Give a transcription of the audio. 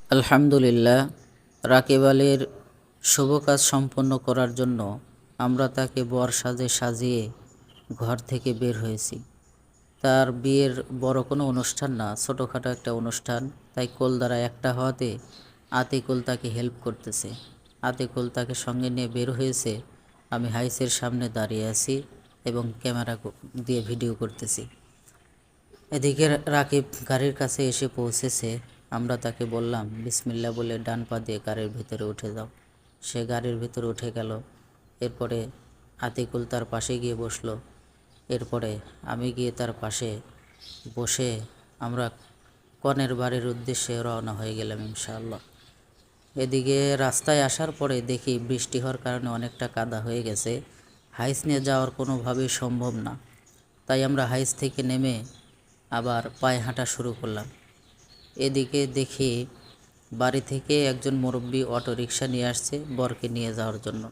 আলহামদুলিল্লাহ, রাকিব আলীর শুভ কাজ সম্পন্ন করার জন্য আমরা তাকে বর সাজে সাজিয়ে ঘর থেকে বের হয়েছি। তার বিয়ের বড় কোনো অনুষ্ঠান না, ছোটোখাটো একটা অনুষ্ঠান। তাই কোল দ্বারা একটা হওয়াতে আতিকুল তাকে হেল্প করতেছে। আতিকুল তাকে সঙ্গে নিয়ে বের হয়েছে। আমি হাইসের সামনে দাঁড়িয়ে আছি এবং ক্যামেরা দিয়ে ভিডিও করতেছি। এদিকে রাকিব গাড়ির কাছে এসে পৌঁছেছে। আমরা তাকে বললাম বিসমিল্লাহ বলে ডান পা দিয়ে গাড়ির ভিতরে উঠে যাও। সে গাড়ির ভিতরে উঠে গেল। এরপরে আতিকুল তার পাশে গিয়ে বসলো। এরপরে আমি গিয়ে তার পাশে বসে আমরা কনের বাড়ির উদ্দেশ্যে রওনা হয়ে গেলাম ইনশাআল্লাহ। এদিকে রাস্তায় আসার পরে দেখি বৃষ্টি হওয়ার কারণে অনেকটা কাদা হয়ে গেছে। হাইস নিয়ে যাওয়ার কোনোভাবেই সম্ভব না। তাই আমরা হাইস থেকে নেমে আবার পায়ে হাঁটা শুরু করলাম। এদিকে দেখি বাড়ি থেকে একজন মুরব্বি অটোরিকশা নিয়ে আসছে বরকে নিয়ে যাওয়ার জন্য।